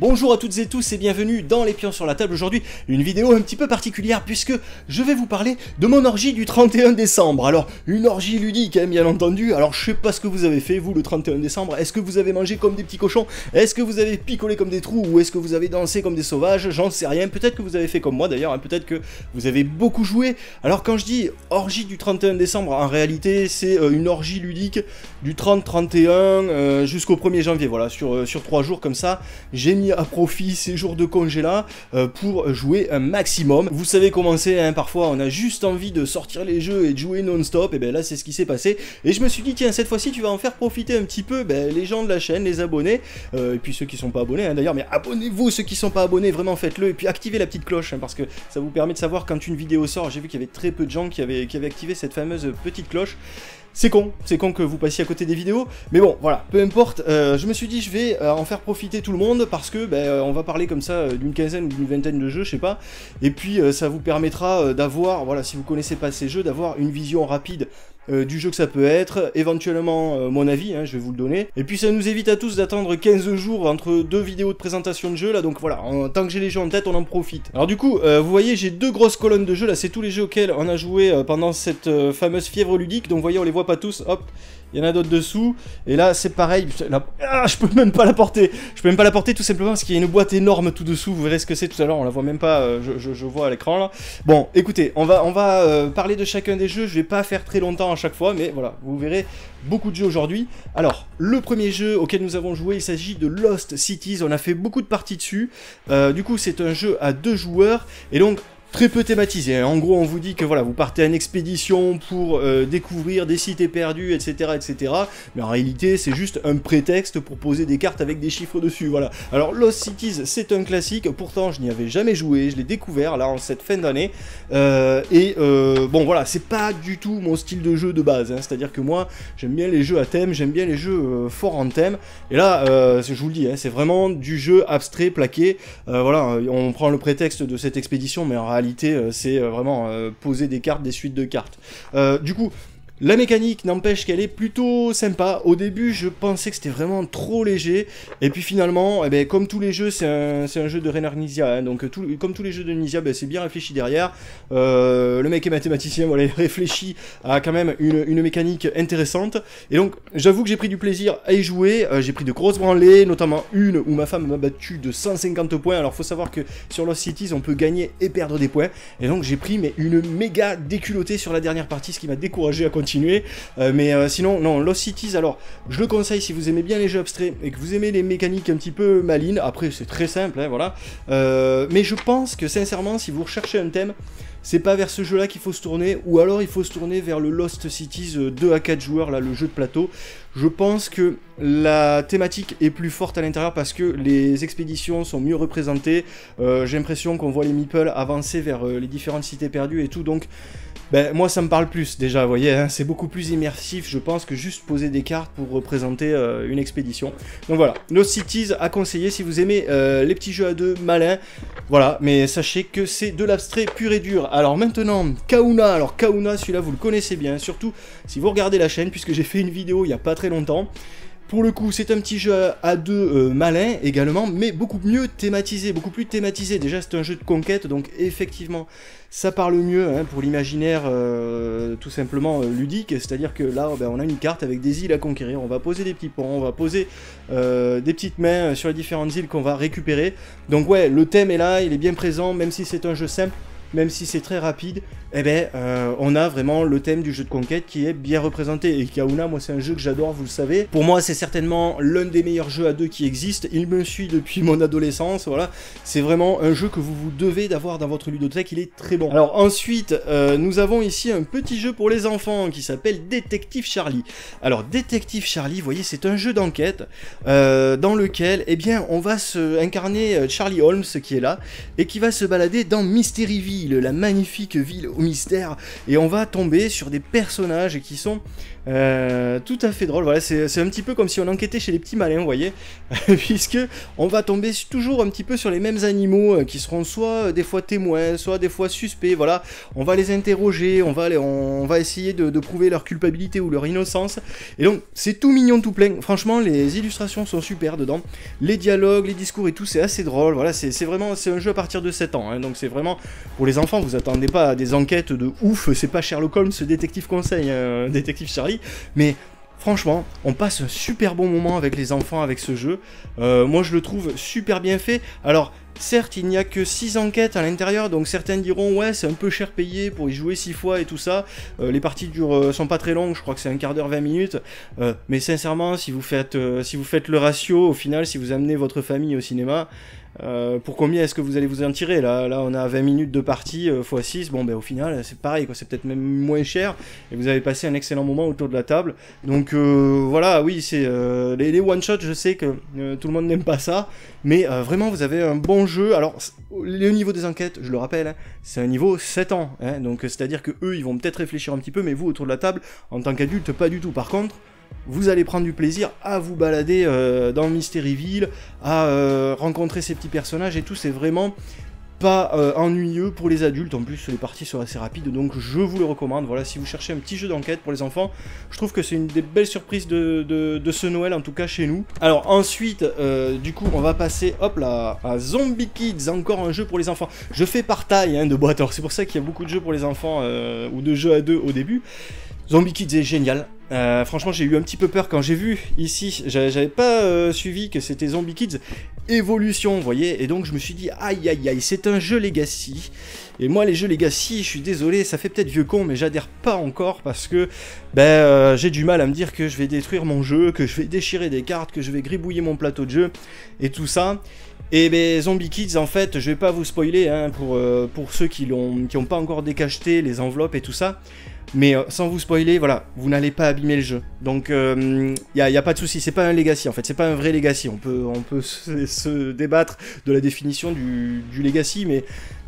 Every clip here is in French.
Bonjour à toutes et tous et bienvenue dans Les Pions sur la table. Aujourd'hui, une vidéo un petit peu particulière puisque je vais vous parler de mon orgie du 31 décembre. Alors, une orgie ludique, hein, bien entendu. Alors, je sais pas ce que vous avez fait, vous, le 31 décembre. Est-ce que vous avez mangé comme des petits cochons? Est-ce que vous avez picolé comme des trous? Ou est-ce que vous avez dansé comme des sauvages? J'en sais rien. Peut-être que vous avez fait comme moi d'ailleurs, hein. Peut-être que vous avez beaucoup joué. Alors, quand je dis orgie du 31 décembre, en réalité, c'est une orgie ludique du 30-31 jusqu'au 1er janvier. Voilà, sur 3 jours comme ça. J'ai mis à profit ces jours de congé là pour jouer un maximum. Vous savez comment c'est, hein, parfois on a juste envie de sortir les jeux et de jouer non-stop, et ben là c'est ce qui s'est passé, et je me suis dit tiens, cette fois-ci tu vas en faire profiter un petit peu les gens de la chaîne, les abonnés, et puis ceux qui sont pas abonnés, hein, d'ailleurs, mais abonnez-vous ceux qui sont pas abonnés, vraiment faites-le, et puis activez la petite cloche, hein, parce que ça vous permet de savoir quand une vidéo sort. J'ai vu qu'il y avait très peu de gens qui avaient activé cette fameuse petite cloche. C'est con que vous passiez à côté des vidéos, mais bon, voilà, peu importe, je me suis dit je vais en faire profiter tout le monde, parce que on va parler comme ça d'une quinzaine ou d'une vingtaine de jeux, je sais pas, et puis ça vous permettra d'avoir, voilà, si vous connaissez pas ces jeux, d'avoir une vision rapide du jeu que ça peut être, éventuellement mon avis, hein, je vais vous le donner, et puis ça nous évite à tous d'attendre 15 jours entre deux vidéos de présentation de jeu, là, donc voilà, tant que j'ai les jeux en tête, on en profite. Alors du coup, vous voyez, j'ai deux grosses colonnes de jeux, là, c'est tous les jeux auxquels on a joué pendant cette fameuse fièvre ludique, donc vous voyez, on les voit pas tous, hop, il y en a d'autres dessous, et là c'est pareil, là, je peux même pas la porter, tout simplement parce qu'il y a une boîte énorme tout dessous, vous verrez ce que c'est tout à l'heure, on la voit même pas, je vois à l'écran là. Bon, écoutez, on va parler de chacun des jeux, je vais pas faire très longtemps à chaque fois, mais voilà, vous verrez beaucoup de jeux aujourd'hui. Alors, le premier jeu auquel nous avons joué, il s'agit de Lost Cities, on a fait beaucoup de parties dessus, du coup c'est un jeu à 2 joueurs, et donc très peu thématisé, hein. En gros on vous dit que voilà, vous partez en expédition pour découvrir des cités perdues, etc., etc. Mais en réalité c'est juste un prétexte pour poser des cartes avec des chiffres dessus, voilà. Alors Lost Cities c'est un classique, pourtant je n'y avais jamais joué, je l'ai découvert là en cette fin d'année, bon voilà, c'est pas du tout mon style de jeu de base, hein. C'est-à-dire que moi j'aime bien les jeux à thème, j'aime bien les jeux forts en thème, et là je vous le dis, hein, c'est vraiment du jeu abstrait, plaqué, voilà, on prend le prétexte de cette expédition, mais en réalité c'est vraiment poser des cartes, des suites de cartes. Du coup, la mécanique n'empêche qu'elle est plutôt sympa. Au début, je pensais que c'était vraiment trop léger. Et puis finalement, comme tous les jeux, c'est un jeu de Reiner Knizia, hein, donc comme tous les jeux de Knizia, c'est bien réfléchi derrière. Le mec est mathématicien, voilà, il réfléchit à quand même une mécanique intéressante. Et donc, j'avoue que j'ai pris du plaisir à y jouer. J'ai pris de grosses branlées, notamment une où ma femme m'a battu de 150 points. Alors, faut savoir que sur Lost Cities, on peut gagner et perdre des points. Et donc, j'ai pris une méga déculottée sur la dernière partie, ce qui m'a découragé à continuer. Sinon, non, Lost Cities, alors, je le conseille si vous aimez bien les jeux abstraits et que vous aimez les mécaniques un petit peu malines. Après, c'est très simple, hein, voilà. Mais je pense que, sincèrement, si vous recherchez un thème, c'est pas vers ce jeu-là qu'il faut se tourner, ou alors il faut se tourner vers le Lost Cities 2 à 4 joueurs, là, le jeu de plateau. Je pense que la thématique est plus forte à l'intérieur parce que les expéditions sont mieux représentées. J'ai l'impression qu'on voit les meeples avancer vers les différentes cités perdues et tout, donc moi ça me parle plus déjà, vous voyez, hein, c'est beaucoup plus immersif, je pense, que juste poser des cartes pour représenter une expédition. Donc voilà, Lost Cities à conseiller si vous aimez les petits jeux à 2 malins, voilà, mais sachez que c'est de l'abstrait pur et dur. Alors maintenant, Kahuna, alors Kahuna, celui-là vous le connaissez bien, surtout si vous regardez la chaîne, puisque j'ai fait une vidéo il y a pas très longtemps. Pour le coup, c'est un petit jeu à 2 malin également, mais beaucoup mieux thématisé, beaucoup plus thématisé. Déjà, c'est un jeu de conquête, donc effectivement, ça parle mieux, hein, pour l'imaginaire tout simplement ludique. C'est-à-dire que là, on a une carte avec des îles à conquérir, on va poser des petits ponts, on va poser des petites mains sur les différentes îles qu'on va récupérer. Donc ouais, le thème est là, il est bien présent, même si c'est un jeu simple. Même si c'est très rapide, on a vraiment le thème du jeu de conquête qui est bien représenté. Et Kahuna, moi c'est un jeu que j'adore, vous le savez. Pour moi c'est certainement l'un des meilleurs jeux à 2 qui existent. Il me suit depuis mon adolescence, voilà. C'est vraiment un jeu que vous devez d'avoir dans votre ludothèque, il est très bon. Alors ensuite, nous avons ici un petit jeu pour les enfants qui s'appelle Détective Charlie. Alors Détective Charlie, vous voyez, c'est un jeu d'enquête dans lequel, on va incarner Charlie Holmes qui est là et qui va se balader dans Mysteryville, la magnifique ville au mystère, et on va tomber sur des personnages qui sont Tout à fait drôle, voilà, c'est un petit peu comme si on enquêtait chez les petits malins, vous voyez, puisque on va tomber toujours un petit peu sur les mêmes animaux qui seront soit des fois témoins, soit des fois suspects, voilà, on va les interroger, on va essayer de prouver leur culpabilité ou leur innocence, et donc c'est tout mignon, tout plein, franchement les illustrations sont super dedans, les dialogues, les discours et tout, c'est assez drôle, voilà, c'est vraiment, c'est un jeu à partir de 7 ans, hein, donc c'est vraiment, pour les enfants, vous attendez pas à des enquêtes de ouf, c'est pas Sherlock Holmes, détective conseil, détective Charlie, mais franchement, on passe un super bon moment avec les enfants avec ce jeu, moi je le trouve super bien fait, alors certes il n'y a que 6 enquêtes à l'intérieur, donc certains diront ouais c'est un peu cher payé pour y jouer 6 fois et tout ça, les parties sont pas très longues, je crois que c'est un quart d'heure 20 minutes, mais sincèrement si vous faites le ratio, au final si vous amenez votre famille au cinéma, pour combien est-ce que vous allez vous en tirer là on a 20 minutes de partie x 6, bon ben au final c'est pareil quoi, c'est peut-être même moins cher et vous avez passé un excellent moment autour de la table, donc voilà, oui c'est les one shot, je sais que tout le monde n'aime pas ça, mais vraiment vous avez un bon jeu. Alors le niveau des enquêtes, je le rappelle, hein, c'est un niveau 7 ans, hein, donc c'est à dire que eux ils vont peut-être réfléchir un petit peu, mais vous autour de la table en tant qu'adulte pas du tout. Par contre vous allez prendre du plaisir à vous balader dans Mysteryville, à rencontrer ces petits personnages et tout, c'est vraiment pas ennuyeux pour les adultes, en plus les parties sont assez rapides, donc je vous le recommande, voilà, si vous cherchez un petit jeu d'enquête pour les enfants, je trouve que c'est une des belles surprises de ce Noël, en tout cas chez nous. Alors ensuite, du coup, on va passer, hop là, à Zombie Kids, encore un jeu pour les enfants. Je fais par taille hein, de boîte, alors c'est pour ça qu'il y a beaucoup de jeux pour les enfants, ou de jeux à deux au début. Zombie Kids est génial. Franchement j'ai eu un petit peu peur quand j'ai vu ici, j'avais pas suivi que c'était Zombie Kids Evolution, vous voyez, et donc je me suis dit aïe aïe aïe, c'est un jeu Legacy, et moi les jeux Legacy, je suis désolé, ça fait peut-être vieux con, mais j'adhère pas encore parce que j'ai du mal à me dire que je vais détruire mon jeu, que je vais déchirer des cartes, que je vais gribouiller mon plateau de jeu, et tout ça. Et ben Zombie Kids, en fait, je vais pas vous spoiler hein, pour ceux qui ont pas encore décacheté les enveloppes et tout ça. Mais sans vous spoiler, voilà, vous n'allez pas abîmer le jeu. Donc y a pas de souci, c'est pas un Legacy en fait, c'est pas un vrai Legacy. On peut se débattre de la définition du Legacy,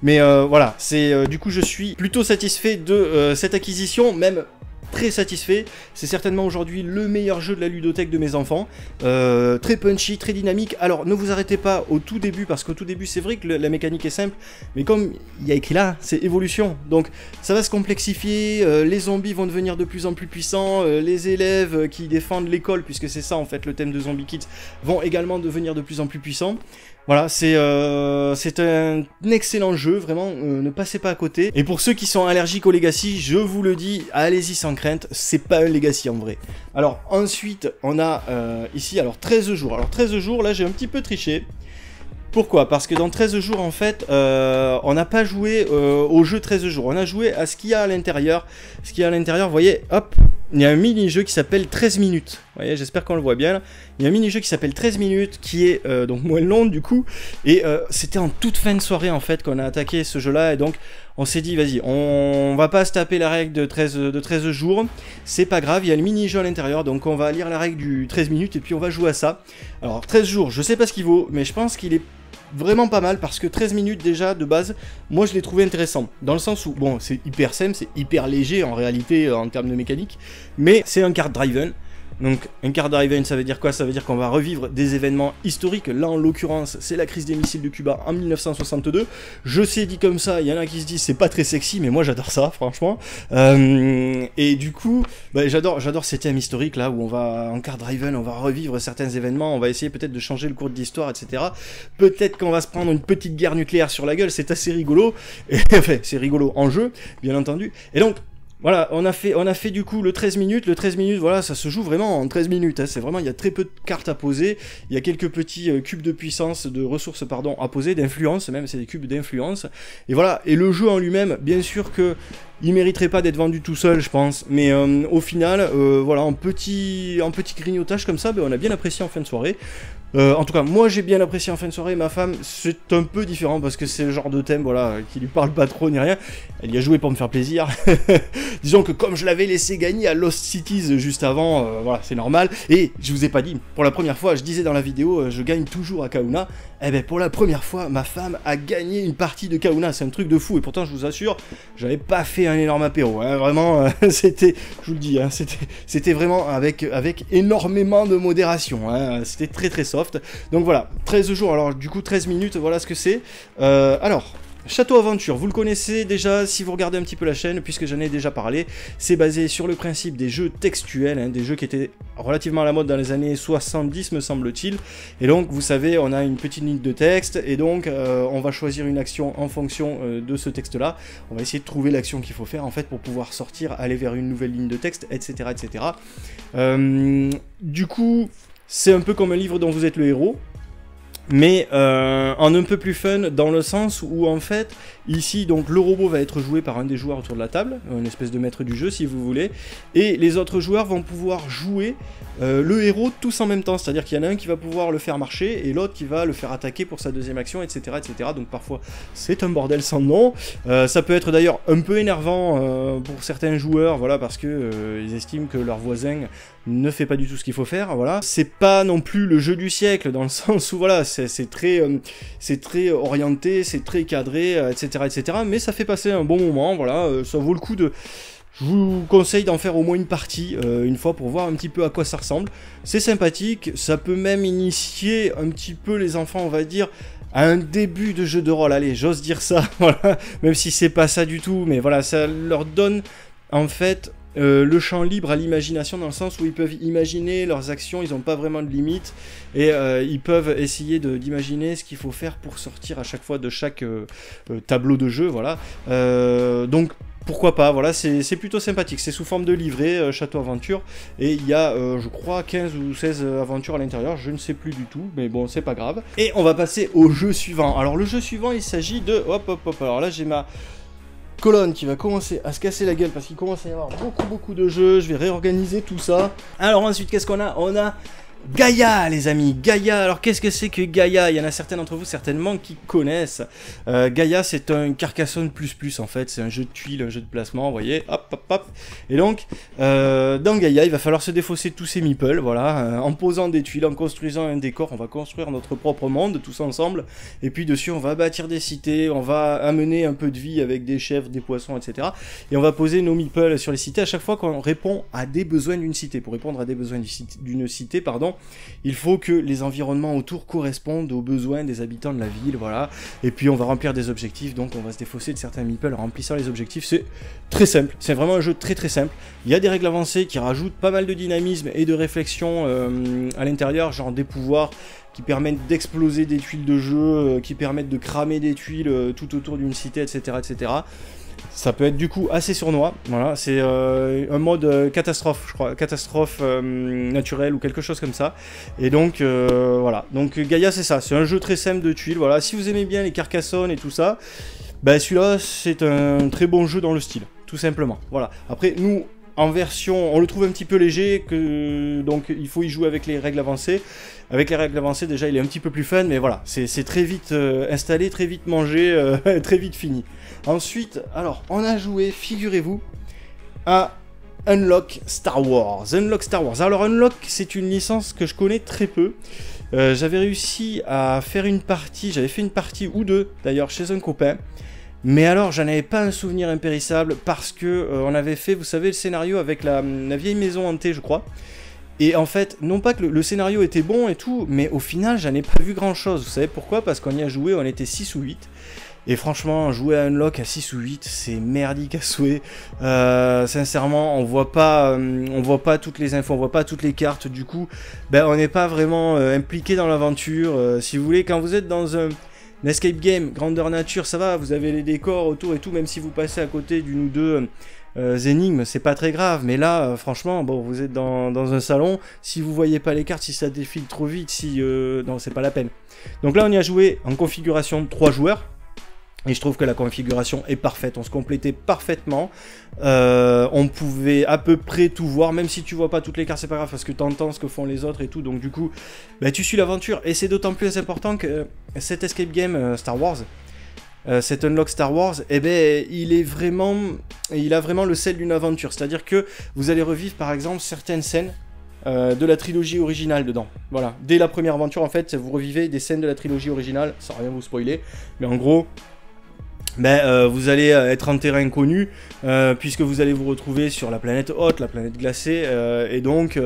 mais voilà, c'est du coup je suis plutôt satisfait de cette acquisition, même très satisfait. C'est certainement aujourd'hui le meilleur jeu de la ludothèque de mes enfants, très punchy, très dynamique. Alors ne vous arrêtez pas au tout début, parce qu'au tout début c'est vrai que la mécanique est simple, mais comme il y a écrit là, c'est évolution, donc ça va se complexifier, les zombies vont devenir de plus en plus puissants, les élèves qui défendent l'école, puisque c'est ça en fait le thème de Zombie Kids, vont également devenir de plus en plus puissants. Voilà, c'est un excellent jeu, vraiment, ne passez pas à côté. Et pour ceux qui sont allergiques au Legacy, je vous le dis, allez-y sans crainte, c'est pas un Legacy en vrai. Alors ensuite, on a ici, alors 13 jours. Alors 13 jours, là j'ai un petit peu triché. Pourquoi? Parce que dans 13 jours, en fait, on n'a pas joué au jeu 13 jours. On a joué à ce qu'il y a à l'intérieur. Ce qu'il y a à l'intérieur, vous voyez, hop, il y a un mini-jeu qui s'appelle 13 minutes. Vous voyez, j'espère qu'on le voit bien là. Il y a un mini-jeu qui s'appelle 13 minutes, qui est donc moins long du coup. Et c'était en toute fin de soirée, en fait, qu'on a attaqué ce jeu-là. Et donc, on s'est dit, vas-y, on va pas se taper la règle de 13 jours. C'est pas grave, il y a le mini-jeu à l'intérieur. Donc, on va lire la règle du 13 minutes et puis on va jouer à ça. Alors, 13 jours, je sais pas ce qu'il vaut, mais je pense qu'il est vraiment pas mal, parce que 13 minutes déjà de base, moi je l'ai trouvé intéressant, dans le sens où, bon, c'est hyper simple, c'est hyper léger en réalité en termes de mécanique, mais c'est un card driven. Donc un card driven, ça veut dire quoi? Ça veut dire qu'on va revivre des événements historiques. Là en l'occurrence c'est la crise des missiles de Cuba en 1962. Je sais, dit comme ça, il y en a qui se disent c'est pas très sexy, mais moi j'adore ça franchement. Et du coup j'adore ces thèmes historiques là où on va en card driven, on va revivre certains événements, on va essayer peut-être de changer le cours de l'histoire, etc. Peut-être qu'on va se prendre une petite guerre nucléaire sur la gueule, c'est assez rigolo. Et, enfin c'est rigolo en jeu bien entendu. Et donc voilà, on a fait du coup le 13 minutes, voilà, ça se joue vraiment en 13 minutes, hein, c'est vraiment, il y a très peu de cartes à poser, il y a quelques petits cubes de puissance, de ressources, pardon, à poser, d'influence même, c'est des cubes d'influence, et voilà, et le jeu en lui-même, bien sûr que il mériterait pas d'être vendu tout seul, je pense, mais au final, voilà, en petit grignotage comme ça, on a bien apprécié en fin de soirée. En tout cas, moi j'ai bien apprécié en fin de soirée. Ma femme, c'est un peu différent parce que c'est le genre de thème, voilà, qui lui parle pas trop ni rien. Elle y a joué pour me faire plaisir. Disons que comme je l'avais laissé gagner à Lost Cities juste avant, voilà, c'est normal. Et je vous ai pas dit, pour la première fois, je disais dans la vidéo, je gagne toujours à Kahuna. Eh ben pour la première fois, ma femme a gagné une partie de Kahuna. C'est un truc de fou. Et pourtant, je vous assure, j'avais pas fait un énorme apéro. Hein. Vraiment, c'était, je vous le dis, hein, c'était vraiment avec énormément de modération. Hein. C'était très très soft. Donc voilà, 13 jours. Alors du coup, 13 minutes, voilà ce que c'est. Alors... Château Aventure, vous le connaissez déjà si vous regardez un petit peu la chaîne, puisque j'en ai déjà parlé. C'est basé sur le principe des jeux textuels, hein, des jeux qui étaient relativement à la mode dans les années 70, me semble-t-il. Et donc, vous savez, on a une petite ligne de texte, et donc on va choisir une action en fonction de ce texte-là. On va essayer de trouver l'action qu'il faut faire, en fait, pour pouvoir sortir, aller vers une nouvelle ligne de texte, etc. etc. Du coup, c'est un peu comme un livre dont vous êtes le héros. Mais en un peu plus fun dans le sens où en fait ici donc le robot va être joué par un des joueurs autour de la table, une espèce de maître du jeu si vous voulez, et les autres joueurs vont pouvoir jouer le héros tous en même temps, c'est à dire qu'il y en a un qui va pouvoir le faire marcher et l'autre qui va le faire attaquer pour sa deuxième action, etc. etc. Donc parfois c'est un bordel sans nom, ça peut être d'ailleurs un peu énervant pour certains joueurs, voilà, parce que ils estiment que leur voisin ne fait pas du tout ce qu'il faut faire, voilà. C'est pas non plus le jeu du siècle dans le sens où voilà, c'est très orienté, c'est très cadré, etc., etc. Mais ça fait passer un bon moment, voilà, ça vaut le coup de... Je vous conseille d'en faire au moins une partie, une fois, pour voir un petit peu à quoi ça ressemble. C'est sympathique, ça peut même initier un petit peu les enfants, on va dire, à un début de jeu de rôle, allez, j'ose dire ça, voilà, même si c'est pas ça du tout, mais voilà, ça leur donne, en fait... le champ libre à l'imagination dans le sens où ils peuvent imaginer leurs actions, ils n'ont pas vraiment de limite et ils peuvent essayer d'imaginer ce qu'il faut faire pour sortir à chaque fois de chaque tableau de jeu, voilà. Donc pourquoi pas, voilà, c'est plutôt sympathique, c'est sous forme de livret, Château Aventure, et il y a je crois 15 ou 16 aventures à l'intérieur, je ne sais plus du tout, mais bon c'est pas grave. Et on va passer au jeu suivant. Alors le jeu suivant il s'agit de, hop hop hop, alors là j'ai ma colonne qui va commencer à se casser la gueule parce qu'il commence à y avoir beaucoup de jeux, je vais réorganiser tout ça. Alors ensuite qu'est-ce qu'on a? On a Gaïa les amis, Gaïa, alors qu'est-ce que c'est que Gaïa? Il y en a certains d'entre vous certainement qui connaissent. Gaïa c'est un Carcassonne plus en fait, c'est un jeu de tuiles, un jeu de placement, vous voyez, hop hop hop. Et donc dans Gaïa il va falloir se défausser tous ces meeples, voilà, en posant des tuiles, en construisant un décor, on va construire notre propre monde tous ensemble. Et puis dessus on va bâtir des cités, on va amener un peu de vie avec des chèvres, des poissons, etc. Et on va poser nos meeples sur les cités à chaque fois qu'on répond à des besoins d'une cité. Pour répondre à des besoins d'une cité, pardon, il faut que les environnements autour correspondent aux besoins des habitants de la ville, voilà. Et puis on va remplir des objectifs, donc on va se défausser de certains meeples en remplissant les objectifs. C'est très simple, c'est vraiment un jeu très simple. Il y a des règles avancées qui rajoutent pas mal de dynamisme et de réflexion à l'intérieur, genre des pouvoirs qui permettent d'exploser des tuiles de jeu, qui permettent de cramer des tuiles tout autour d'une cité, etc., etc. Ça peut être du coup assez sournois, voilà, c'est un mode catastrophe, je crois, catastrophe naturelle ou quelque chose comme ça. Et donc voilà, donc Gaïa c'est ça, c'est un jeu très simple de tuiles, voilà. Si vous aimez bien les Carcassonne et tout ça, bah celui-là c'est un très bon jeu dans le style, tout simplement, voilà. Après nous, en version, on le trouve un petit peu léger, donc il faut y jouer avec les règles avancées. Avec les règles avancées, déjà, il est un petit peu plus fun, mais voilà, c'est très vite installé, très vite mangé, très vite fini. Ensuite, alors, on a joué, figurez-vous, à Unlock Star Wars. Unlock Star Wars. Alors, Unlock, c'est une licence que je connais très peu. J'avais réussi à faire une partie, j'avais fait une partie ou deux, d'ailleurs, chez un copain. Mais alors, j'en avais pas un souvenir impérissable parce que on avait fait, vous savez, le scénario avec la vieille maison hantée, je crois. Et en fait, non pas que le scénario était bon et tout, mais au final, j'en ai pas vu grand chose. Vous savez pourquoi? Parce qu'on y a joué, on était 6 ou 8. Et franchement, jouer à Unlock à 6 ou 8, c'est merdique à souhait. Sincèrement, on voit pas toutes les infos, on voit pas toutes les cartes. Du coup, ben, on n'est pas vraiment impliqué dans l'aventure. Si vous voulez, quand vous êtes dans un escape game, grandeur nature, ça va, vous avez les décors autour et tout, même si vous passez à côté d'une ou deux énigmes, c'est pas très grave. Mais là, franchement, bon, vous êtes dans un salon, si vous voyez pas les cartes, si ça défile trop vite, non, c'est pas la peine. Donc là, on y a joué en configuration de 3 joueurs. Et je trouve que la configuration est parfaite, on se complétait parfaitement, on pouvait à peu près tout voir, même si tu vois pas toutes les cartes c'est pas grave parce que tu entends ce que font les autres et tout, donc du coup bah, tu suis l'aventure, et c'est d'autant plus important que cet escape game Star Wars, cet unlock Star Wars, eh ben, il a vraiment le sel d'une aventure, c'est-à-dire que vous allez revivre par exemple certaines scènes de la trilogie originale dedans. Voilà, dès la première aventure en fait, vous revivez des scènes de la trilogie originale, sans rien vous spoiler, mais en gros... Ben, vous allez être en terrain inconnu, puisque vous allez vous retrouver sur la planète haute, la planète glacée, et donc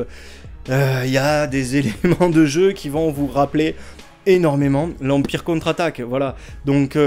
il y a des éléments de jeu qui vont vous rappeler énormément l'Empire contre-attaque, voilà. Donc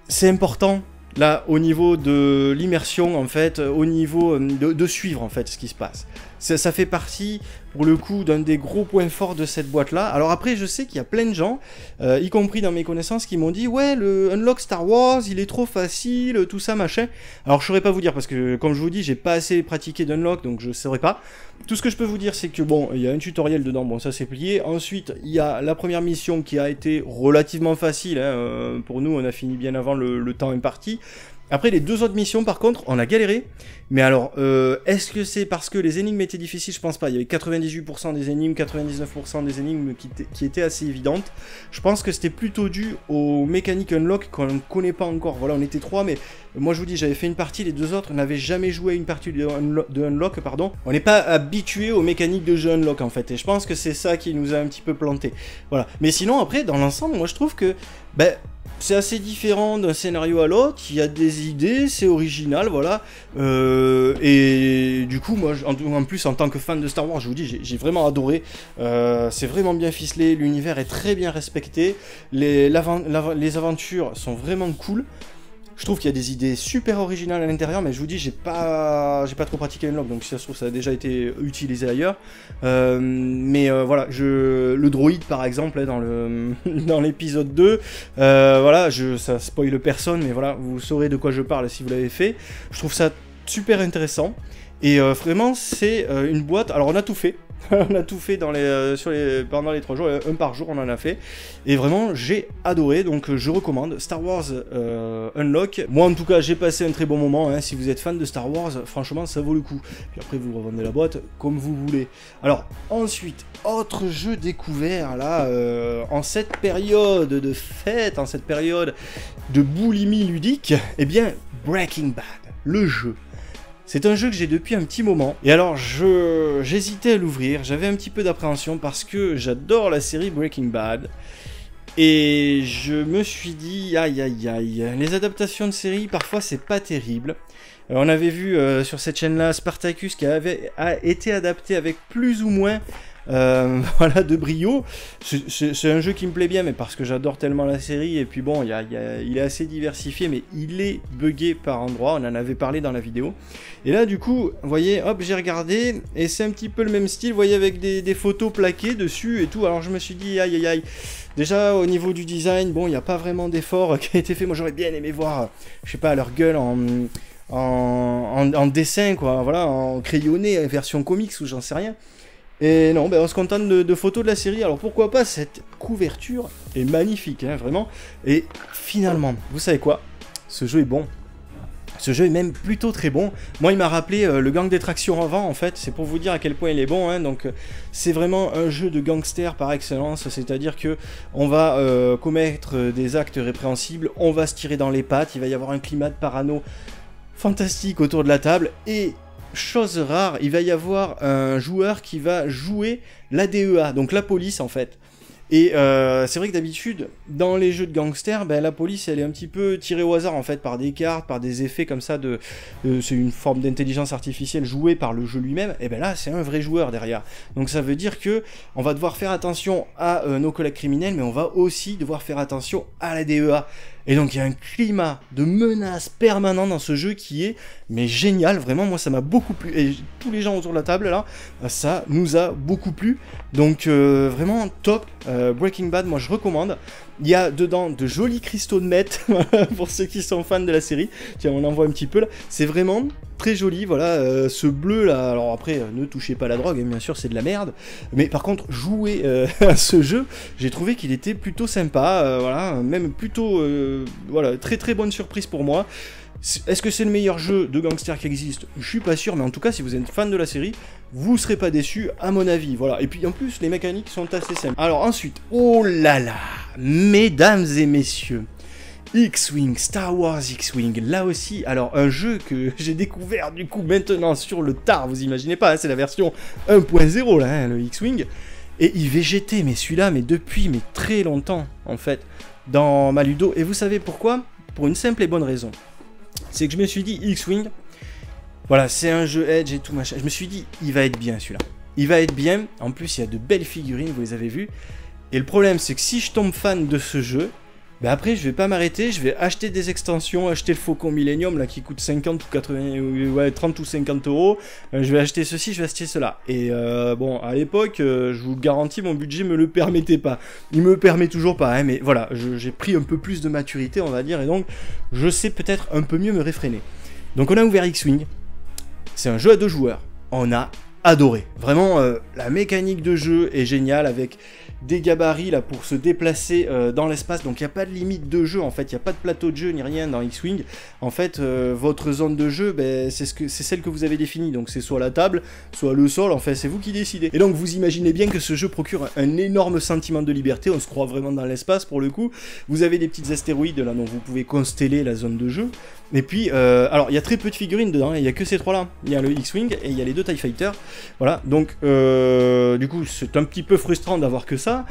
c'est important, là, au niveau de l'immersion, en fait, au niveau de suivre, en fait, ce qui se passe. Ça fait partie, pour le coup, d'un des gros points forts de cette boîte-là. Alors après, je sais qu'il y a plein de gens, y compris dans mes connaissances, qui m'ont dit « Ouais, le Unlock Star Wars, il est trop facile, tout ça, machin. » Alors je saurais pas vous dire, parce que, comme je vous dis, j'ai pas assez pratiqué d'Unlock, donc je saurais pas. Tout ce que je peux vous dire, c'est que, bon, il y a un tutoriel dedans, bon, ça c'est plié. Ensuite, il y a la première mission qui a été relativement facile, hein, pour nous, on a fini bien avant le temps imparti. Après, les deux autres missions, par contre, on a galéré. Mais alors, est-ce que c'est parce que les énigmes étaient difficiles? Je pense pas. Il y avait 98% des énigmes, 99% des énigmes qui étaient assez évidentes. Je pense que c'était plutôt dû aux mécaniques unlock qu'on ne connaît pas encore. Voilà, on était trois, mais moi je vous dis, j'avais fait une partie, les deux autres n'avaient jamais joué une partie de unlock, pardon. On n'est pas habitué aux mécaniques de jeu unlock, en fait. Et je pense que c'est ça qui nous a un petit peu planté. Voilà. Mais sinon, après, dans l'ensemble, moi je trouve que... Ben, c'est assez différent d'un scénario à l'autre, il y a des idées, c'est original, voilà. Et du coup, moi, en plus, en tant que fan de Star Wars, je vous dis, j'ai vraiment adoré. C'est vraiment bien ficelé, l'univers est très bien respecté, les aventures sont vraiment cool. Je trouve qu'il y a des idées super originales à l'intérieur, mais je vous dis, j'ai pas trop pratiqué Unlock, donc si ça se trouve, ça a déjà été utilisé ailleurs. Voilà, le droïde, par exemple, là, dans l'épisode 2, voilà, ça spoile personne, mais voilà, vous saurez de quoi je parle si vous l'avez fait. Je trouve ça super intéressant, et vraiment, c'est une boîte... Alors, on a tout fait. On a tout fait pendant les 3 jours, un par jour on en a fait, et vraiment j'ai adoré, donc je recommande Star Wars Unlock. Moi en tout cas j'ai passé un très bon moment, hein. Si vous êtes fan de Star Wars, franchement ça vaut le coup, puis après vous revendez la boîte comme vous voulez. Alors ensuite, autre jeu découvert là, en cette période de fête, en cette période de boulimie ludique, eh bien Breaking Bad, le jeu. C'est un jeu que j'ai depuis un petit moment, et alors j'hésitais à l'ouvrir, j'avais un petit peu d'appréhension parce que j'adore la série Breaking Bad, et je me suis dit, aïe aïe aïe, les adaptations de séries parfois c'est pas terrible. On avait vu sur cette chaîne-là Spartacus qui a été adapté avec plus ou moins voilà, de brio. C'est un jeu qui me plaît bien, mais parce que j'adore tellement la série, et puis bon, il est assez diversifié, mais il est buggé par endroits, on en avait parlé dans la vidéo. Et là, du coup, vous voyez, hop, j'ai regardé, et c'est un petit peu le même style, vous voyez, avec des photos plaquées dessus et tout. Alors je me suis dit, aïe aïe aïe, déjà au niveau du design, bon, il n'y a pas vraiment d'effort qui a été fait. Moi j'aurais bien aimé voir, je sais pas, leur gueule en dessin, quoi, voilà, en crayonné, version comics, ou j'en sais rien. Et non, ben on se contente de photos de la série. Alors pourquoi pas, cette couverture est magnifique, hein, vraiment. Et finalement, vous savez quoi? Ce jeu est bon. Ce jeu est même plutôt très bon. Moi, il m'a rappelé le Gang des Tractions avant, en fait. C'est pour vous dire à quel point il est bon, hein. Donc, c'est vraiment un jeu de gangster par excellence. C'est-à-dire que on va commettre des actes répréhensibles, on va se tirer dans les pattes, il va y avoir un climat de parano fantastique autour de la table, et... chose rare, il va y avoir un joueur qui va jouer la DEA, donc la police en fait. Et c'est vrai que d'habitude, dans les jeux de gangsters, ben, la police elle est un petit peu tirée au hasard en fait, par des cartes, par des effets comme ça, c'est une forme d'intelligence artificielle jouée par le jeu lui-même, et ben là c'est un vrai joueur derrière. Donc ça veut dire que on va devoir faire attention à nos collègues criminels, mais on va aussi devoir faire attention à la DEA. Et donc il y a un climat de menace permanent dans ce jeu qui est mais génial, vraiment moi ça m'a beaucoup plu, et tous les gens autour de la table là, ça nous a beaucoup plu, donc vraiment top. Breaking Bad, moi je recommande. Il y a dedans de jolis cristaux de meth, pour ceux qui sont fans de la série. Tiens, on en voit un petit peu là. C'est vraiment très joli, voilà, ce bleu là. Alors après, ne touchez pas la drogue, hein, bien sûr, c'est de la merde. Mais par contre, jouer à ce jeu, j'ai trouvé qu'il était plutôt sympa, voilà, même plutôt, voilà, très très bonne surprise pour moi. Est-ce que c'est le meilleur jeu de gangster qui existe? Je suis pas sûr, mais en tout cas, si vous êtes fan de la série, vous serez pas déçus, à mon avis. Voilà. Et puis en plus, les mécaniques sont assez simples. Alors ensuite, oh là là, mesdames et messieurs, X-Wing, Star Wars X-Wing, là aussi, alors un jeu que j'ai découvert du coup maintenant sur le tard, vous imaginez pas, hein, c'est la version 1.0 là, hein, le X-Wing, et il végétait, mais celui-là, mais depuis, mais très longtemps en fait, dans ma ludo, et vous savez pourquoi? Pour une simple et bonne raison. C'est que je me suis dit, X-Wing, voilà, c'est un jeu Edge et tout machin. Je me suis dit, il va être bien celui-là. Il va être bien. En plus, il y a de belles figurines, vous les avez vues. Et le problème, c'est que si je tombe fan de ce jeu, ben après, je vais pas m'arrêter. Je vais acheter des extensions, acheter le Faucon Millennium, là, qui coûte 50 ou 80, ouais, 30 ou 50 euros. Je vais acheter ceci, je vais acheter cela. Et bon, à l'époque, je vous le garantis, mon budget me le permettait pas. Il me permet toujours pas, hein, mais voilà, j'ai pris un peu plus de maturité, on va dire, et donc, je sais peut-être un peu mieux me réfréner. Donc, on a ouvert X-Wing. C'est un jeu à 2 joueurs. On a adoré. Vraiment, la mécanique de jeu est géniale avec des gabarits là pour se déplacer dans l'espace. Donc il n'y a pas de limite de jeu en fait. Il n'y a pas de plateau de jeu ni rien dans X-Wing. En fait, votre zone de jeu, ben, c'est celle que vous avez définie. Donc c'est soit la table, soit le sol. En fait, c'est vous qui décidez. Et donc vous imaginez bien que ce jeu procure un énorme sentiment de liberté. On se croit vraiment dans l'espace pour le coup. Vous avez des petites astéroïdes là dont vous pouvez consteller la zone de jeu. Et puis, alors, il y a très peu de figurines dedans, il n'y a que ces trois-là. Il y a le X-Wing et il y a les 2 TIE Fighters. Voilà, donc, du coup, c'est un petit peu frustrant d'avoir que ça.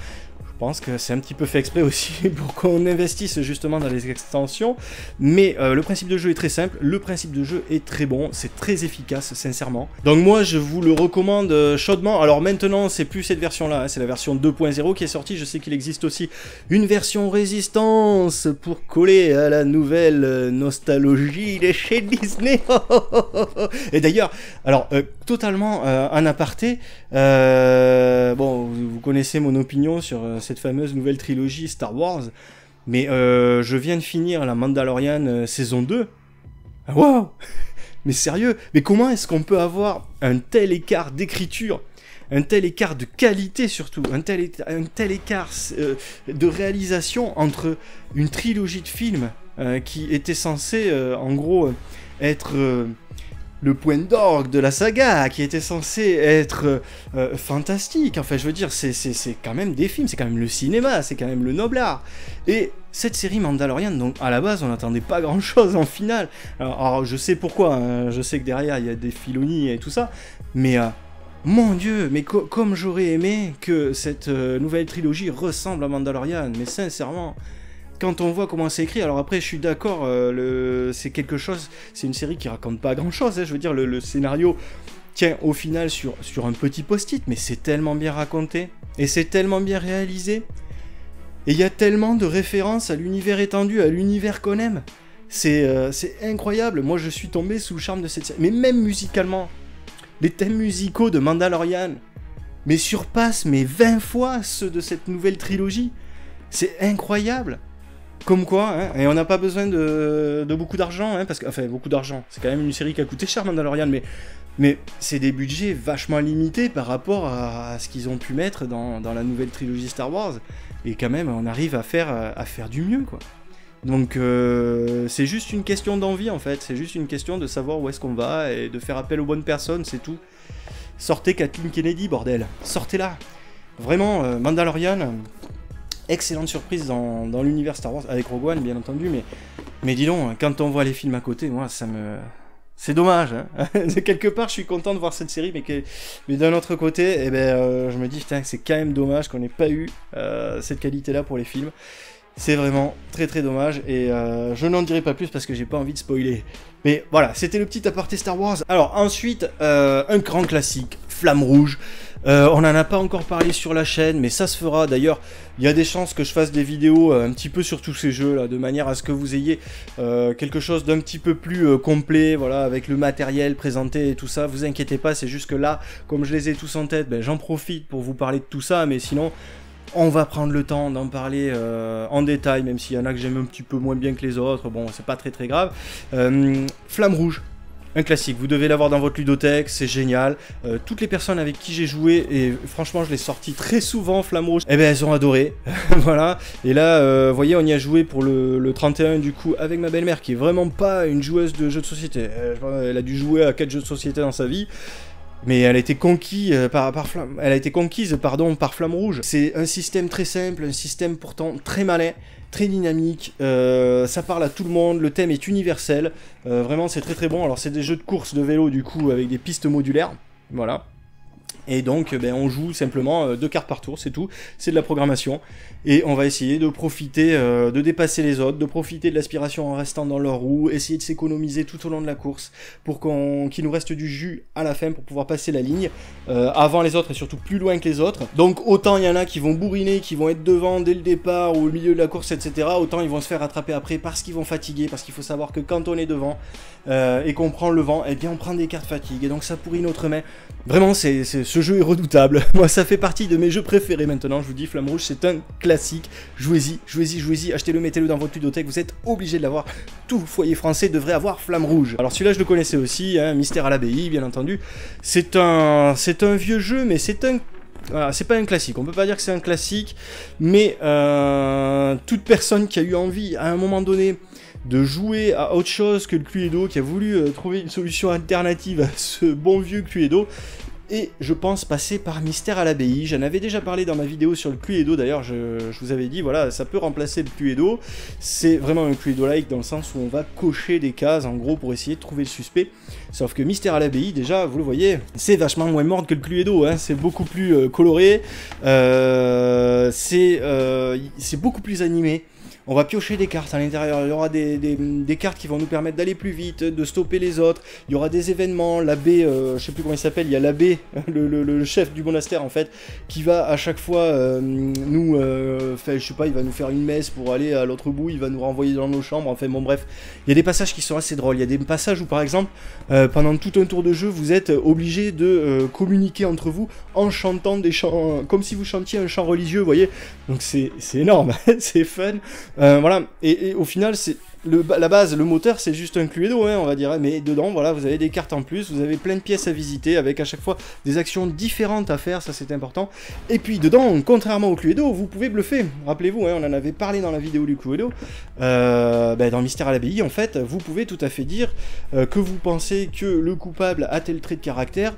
Je pense que c'est un petit peu fait exprès aussi pour qu'on investisse justement dans les extensions. Mais le principe de jeu est très simple, le principe de jeu est très bon, c'est très efficace, sincèrement. Donc moi, je vous le recommande chaudement. Alors maintenant, c'est plus cette version-là, hein, c'est la version 2.0 qui est sortie. Je sais qu'il existe aussi une version résistance pour coller à la nouvelle nostalgie de chez Disney. Et d'ailleurs, alors, totalement en aparté, bon, vous connaissez mon opinion sur cette fameuse nouvelle trilogie Star Wars, mais je viens de finir la Mandalorian saison 2. Ah, waouh! Mais sérieux, mais comment est-ce qu'on peut avoir un tel écart d'écriture, un tel écart de qualité surtout, un tel écart de réalisation entre une trilogie de films qui était censée en gros être le point d'orgue de la saga, qui était censé être fantastique. Enfin, je veux dire, c'est quand même des films, c'est quand même le cinéma, c'est quand même le noble art. Et cette série Mandalorian, donc à la base, on n'attendait pas grand-chose en finale. Alors, je sais pourquoi, hein, je sais que derrière, il y a des Filoni et tout ça, mais mon Dieu, mais comme j'aurais aimé que cette nouvelle trilogie ressemble à Mandalorian, mais sincèrement... Quand on voit comment c'est écrit, alors après je suis d'accord, c'est quelque chose, c'est une série qui raconte pas grand chose, hein, je veux dire le scénario tient au final sur un petit post-it, mais c'est tellement bien raconté, et c'est tellement bien réalisé, et il y a tellement de références à l'univers étendu, à l'univers qu'on aime, c'est incroyable, moi je suis tombé sous le charme de cette série, mais même musicalement, les thèmes musicaux de Mandalorian, mais surpassent mais 20 fois ceux de cette nouvelle trilogie, c'est incroyable. Comme quoi, hein, et on n'a pas besoin de beaucoup d'argent, hein, parce que, enfin, beaucoup d'argent, c'est quand même une série qui a coûté cher, Mandalorian, mais c'est des budgets vachement limités par rapport à ce qu'ils ont pu mettre dans la nouvelle trilogie Star Wars, et quand même, on arrive à faire du mieux, quoi. Donc, c'est juste une question d'envie, en fait, c'est juste une question de savoir où est-ce qu'on va, et de faire appel aux bonnes personnes, c'est tout. Sortez Kathleen Kennedy, bordel, sortez-la. Vraiment, Mandalorian... Excellente surprise dans l'univers Star Wars, avec Rogue One bien entendu, mais dis donc, quand on voit les films à côté, moi ça me... C'est dommage, hein. Quelque part je suis content de voir cette série, mais d'un autre côté, eh ben, je me dis, putain, c'est quand même dommage qu'on n'ait pas eu cette qualité-là pour les films. C'est vraiment très très dommage, et je n'en dirai pas plus parce que j'ai pas envie de spoiler. Mais voilà, c'était le petit aparté Star Wars. Alors ensuite, un grand classique, Flamme Rouge. On n'en a pas encore parlé sur la chaîne, mais ça se fera. D'ailleurs, il y a des chances que je fasse des vidéos un petit peu sur tous ces jeux là, de manière à ce que vous ayez quelque chose d'un petit peu plus complet, voilà, avec le matériel présenté et tout ça. Vous inquiétez pas, c'est juste que là, comme je les ai tous en tête, ben, j'en profite pour vous parler de tout ça, mais sinon... On va prendre le temps d'en parler en détail, même s'il y en a que j'aime un petit peu moins bien que les autres, bon c'est pas très grave. Flamme Rouge. Un classique, vous devez l'avoir dans votre ludothèque, c'est génial. Toutes les personnes avec qui j'ai joué, et franchement je l'ai sorti très souvent, Flamme Rouge, eh ben elles ont adoré. Voilà. Et là, vous voyez, on y a joué pour le 31 du coup avec ma belle-mère qui est vraiment pas une joueuse de jeux de société. Elle a dû jouer à 4 jeux de société dans sa vie. Mais elle a été conquise par Flamme Rouge. C'est un système très simple, un système pourtant très malin, très dynamique, ça parle à tout le monde, le thème est universel, vraiment c'est très bon. Alors c'est des jeux de course de vélo du coup avec des pistes modulaires, voilà. Et donc ben, on joue simplement 2 cartes par tour, c'est tout, c'est de la programmation. Et on va essayer de profiter, de dépasser les autres, de profiter de l'aspiration en restant dans leur roue, essayer de s'économiser tout au long de la course pour qu'il nous reste du jus à la fin pour pouvoir passer la ligne avant les autres et surtout plus loin que les autres. Donc autant il y en a qui vont bourriner, qui vont être devant dès le départ ou au milieu de la course, etc. Autant ils vont se faire rattraper après parce qu'ils vont fatiguer, parce qu'il faut savoir que quand on est devant et qu'on prend le vent, eh bien on prend des cartes fatigue et donc ça pourrit notre main. Vraiment, ce jeu est redoutable. Moi, ça fait partie de mes jeux préférés maintenant. Je vous dis, Flamme Rouge, c'est un classique. Jouez-y. Achetez-le, mettez-le dans votre ludothèque. Vous êtes obligé de l'avoir. Tout foyer français devrait avoir Flamme Rouge. Alors celui-là, je le connaissais aussi. Hein, Mystère à l'abbaye, bien entendu. C'est un vieux jeu, mais c'est un... Voilà, c'est pas un classique, on peut pas dire que c'est un classique, mais toute personne qui a eu envie à un moment donné de jouer à autre chose que le Cluedo, qui a voulu trouver une solution alternative à ce bon vieux Cluedo, et je pense passer par Mystère à l'abbaye. J'en avais déjà parlé dans ma vidéo sur le Cluedo, d'ailleurs je vous avais dit, voilà, ça peut remplacer le Cluedo. C'est vraiment un Cluedo-like dans le sens où on va cocher des cases, en gros, pour essayer de trouver le suspect. Sauf que Mystère à l'abbaye, déjà, vous le voyez, c'est vachement moins mordre que le Cluedo, hein. C'est beaucoup plus coloré, c'est beaucoup plus animé. On va piocher des cartes à l'intérieur, il y aura des cartes qui vont nous permettre d'aller plus vite, de stopper les autres, il y aura des événements, l'abbé, je sais plus comment il s'appelle, il y a l'abbé, le chef du monastère en fait, qui va à chaque fois je sais pas, il va nous faire une messe pour aller à l'autre bout, il va nous renvoyer dans nos chambres, enfin bon bref, il y a des passages qui sont assez drôles, il y a des passages où par exemple, pendant tout un tour de jeu, vous êtes obligé de communiquer entre vous en chantant des chants, comme si vous chantiez un chant religieux, vous voyez, donc c'est énorme, c'est fun. Voilà, et au final, c'est la base, le moteur, c'est juste un Cluedo, hein, on va dire, mais dedans, voilà, vous avez des cartes en plus, vous avez plein de pièces à visiter, avec à chaque fois des actions différentes à faire, ça c'est important. Et puis dedans, contrairement au Cluedo, vous pouvez bluffer, rappelez-vous, hein, on en avait parlé dans la vidéo du Cluedo, dans Mystère à l'abbaye, en fait, vous pouvez tout à fait dire que vous pensez que le coupable a tel trait de caractère,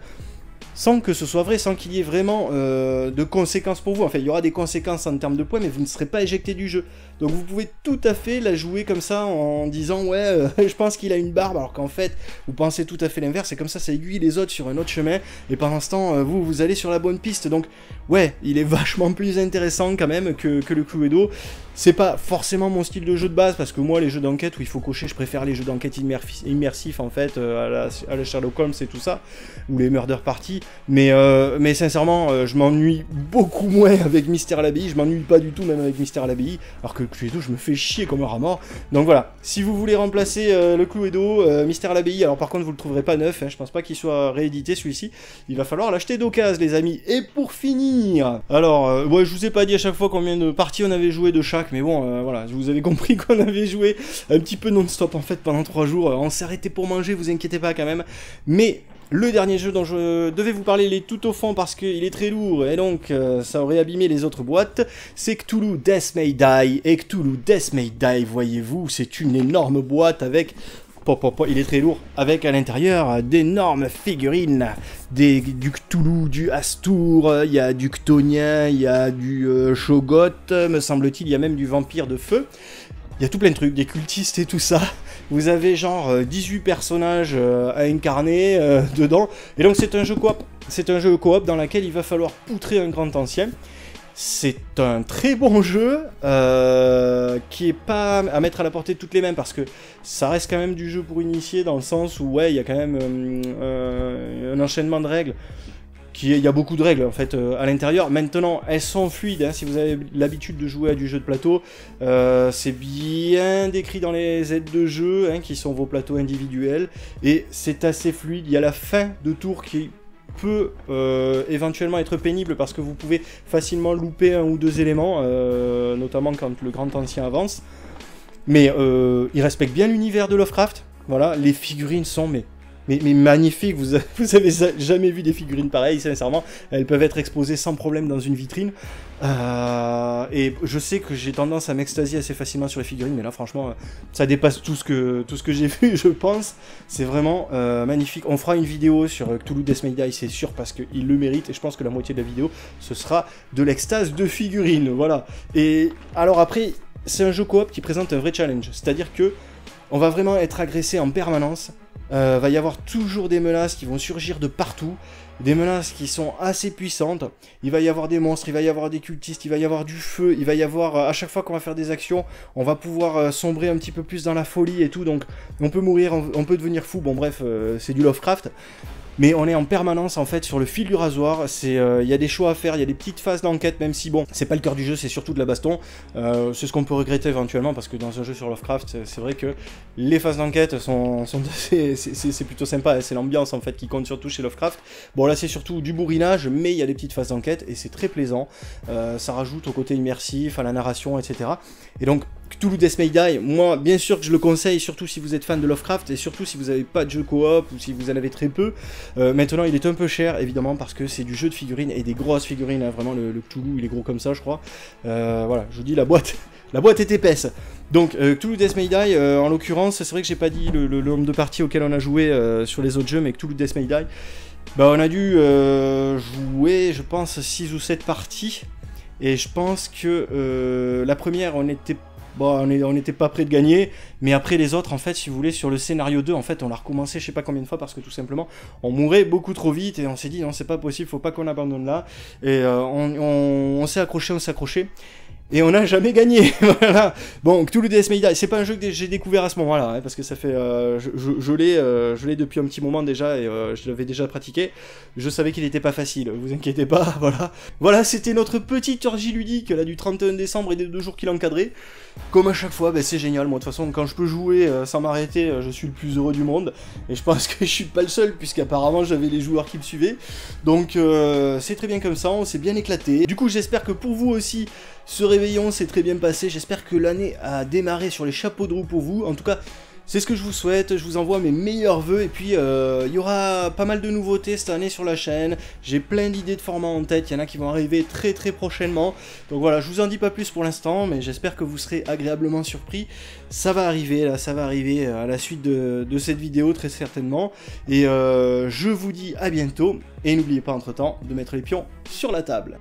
sans que ce soit vrai, sans qu'il y ait vraiment de conséquences pour vous. Enfin, il y aura des conséquences en termes de points, mais vous ne serez pas éjecté du jeu. Donc vous pouvez tout à fait la jouer comme ça, en disant « Ouais, je pense qu'il a une barbe », alors qu'en fait, vous pensez tout à fait l'inverse, et comme ça aiguille les autres sur un autre chemin, et pendant ce temps, vous allez sur la bonne piste. Donc, ouais, il est vachement plus intéressant quand même que le Cluedo. C'est pas forcément mon style de jeu de base, parce que moi, les jeux d'enquête où il faut cocher, je préfère les jeux d'enquête immersifs, en fait, à la Sherlock Holmes et tout ça, ou les Murder Party, mais sincèrement, je m'ennuie beaucoup moins avec Mystère à l'abbaye, je m'ennuie pas du tout même avec Mystère à l'abbaye, alors que le Cluedo, je me fais chier comme un rat mort. Donc voilà, si vous voulez remplacer le Cluedo, Mystère à l'abbaye, alors par contre, vous le trouverez pas neuf, hein, je pense pas qu'il soit réédité celui-ci, il va falloir l'acheter d'occasion, les amis. Et pour finir, alors, ouais, je vous ai pas dit à chaque fois combien de parties on avait joué de chaque, mais bon, voilà, vous avez compris qu'on avait joué un petit peu non-stop en fait pendant 3 jours, on s'est arrêté pour manger, vous inquiétez pas quand même, mais le dernier jeu dont je devais vous parler, il est tout au fond parce qu'il est très lourd et donc ça aurait abîmé les autres boîtes, c'est Cthulhu Death May Die. Et Cthulhu Death May Die, voyez-vous, c'est une énorme boîte avec... il est très lourd, avec à l'intérieur d'énormes figurines, du Cthulhu, du Astur, il y a du Chthonien, il y a du Shoggoth, me semble-t-il, il y a même du vampire de feu. Il y a tout plein de trucs, des cultistes et tout ça. Vous avez genre 18 personnages à incarner dedans. Et donc c'est un jeu coop. C'est un jeu coop dans lequel il va falloir poutrer un grand ancien. C'est un très bon jeu qui est pas à mettre à la portée de toutes les mains parce que ça reste quand même du jeu pour initier dans le sens où ouais, il y a quand même un enchaînement de règles. Il y a beaucoup de règles en fait à l'intérieur. Maintenant, elles sont fluides, hein, si vous avez l'habitude de jouer à du jeu de plateau. C'est bien décrit dans les aides de jeu, hein, qui sont vos plateaux individuels. Et c'est assez fluide. Il y a la fin de tour qui peut éventuellement être pénible parce que vous pouvez facilement louper un ou deux éléments, notamment quand le grand ancien avance. Mais il respecte bien l'univers de Lovecraft. Voilà, les figurines sont mais magnifiques. Vous avez jamais vu des figurines pareilles, sincèrement. Elles peuvent être exposées sans problème dans une vitrine. Et je sais que j'ai tendance à m'extasier assez facilement sur les figurines, mais là, franchement, ça dépasse tout ce que j'ai vu, je pense. C'est vraiment magnifique. On fera une vidéo sur Cthulhu Death May Die, c'est sûr, parce qu'il le mérite. Et je pense que la moitié de la vidéo, ce sera de l'extase de figurines. Voilà. Et alors après, c'est un jeu coop qui présente un vrai challenge. C'est-à-dire que on va vraiment être agressé en permanence. Va y avoir toujours des menaces qui vont surgir de partout, des menaces qui sont assez puissantes. Il va y avoir des monstres, il va y avoir des cultistes, il va y avoir du feu, il va y avoir, à chaque fois qu'on va faire des actions, on va pouvoir sombrer un petit peu plus dans la folie et tout, donc on peut mourir, on peut devenir fou, bon bref, c'est du Lovecraft. Mais on est en permanence en fait sur le fil du rasoir, il y a des choix à faire, il y a des petites phases d'enquête, même si bon, c'est pas le cœur du jeu, c'est surtout de la baston. C'est ce qu'on peut regretter éventuellement, parce que dans un jeu sur Lovecraft, c'est vrai que les phases d'enquête sont assez, c'est plutôt sympa, c'est l'ambiance en fait qui compte surtout chez Lovecraft. Bon là c'est surtout du bourrinage, mais il y a des petites phases d'enquête, et c'est très plaisant, ça rajoute au côté immersif, à la narration, etc. Et donc, Cthulhu Death May Die, moi bien sûr que je le conseille, surtout si vous êtes fan de Lovecraft, et surtout si vous n'avez pas de jeu coop, ou si vous en avez très peu. Maintenant il est un peu cher évidemment parce que c'est du jeu de figurines et des grosses figurines, hein, vraiment le Cthulhu il est gros comme ça je crois. Voilà, je vous dis la boîte est épaisse. Donc Cthulhu Death May Die, en l'occurrence, c'est vrai que j'ai pas dit le nombre de parties auxquelles on a joué sur les autres jeux, mais Cthulhu Death May Die, bah on a dû jouer je pense 6 ou 7 parties, et je pense que la première on était bon, on n'était pas prêt de gagner, mais après les autres, en fait, si vous voulez, sur le scénario 2, en fait, on l'a recommencé je sais pas combien de fois, parce que tout simplement, on mourait beaucoup trop vite, et on s'est dit, non, c'est pas possible, faut pas qu'on abandonne là, et on s'est accroché, et on n'a jamais gagné. Voilà. Bon, Cthulhu Death May Die, c'est pas un jeu que j'ai découvert à ce moment-là, hein, parce que ça fait, je l'ai depuis un petit moment déjà, et je l'avais déjà pratiqué. Je savais qu'il était pas facile, vous inquiétez pas, voilà. Voilà, c'était notre petite orgie ludique là du 31 décembre et des 2 jours qui l'encadraient. Comme à chaque fois, ben, c'est génial. Moi, de toute façon, quand je peux jouer sans m'arrêter, je suis le plus heureux du monde. Et je pense que je suis pas le seul, puisqu'apparemment j'avais les joueurs qui me suivaient. Donc, c'est très bien comme ça, on s'est bien éclaté. Du coup, j'espère que pour vous aussi, ce réveillon s'est très bien passé. J'espère que l'année a démarré sur les chapeaux de roue pour vous. En tout cas, c'est ce que je vous souhaite, je vous envoie mes meilleurs vœux, et puis il y aura pas mal de nouveautés cette année sur la chaîne, j'ai plein d'idées de formats en tête, il y en a qui vont arriver très très prochainement, donc voilà, je vous en dis pas plus pour l'instant, mais j'espère que vous serez agréablement surpris. Ça va arriver, là, ça va arriver à la suite de cette vidéo très certainement, et je vous dis à bientôt, et n'oubliez pas entre temps de mettre les pions sur la table.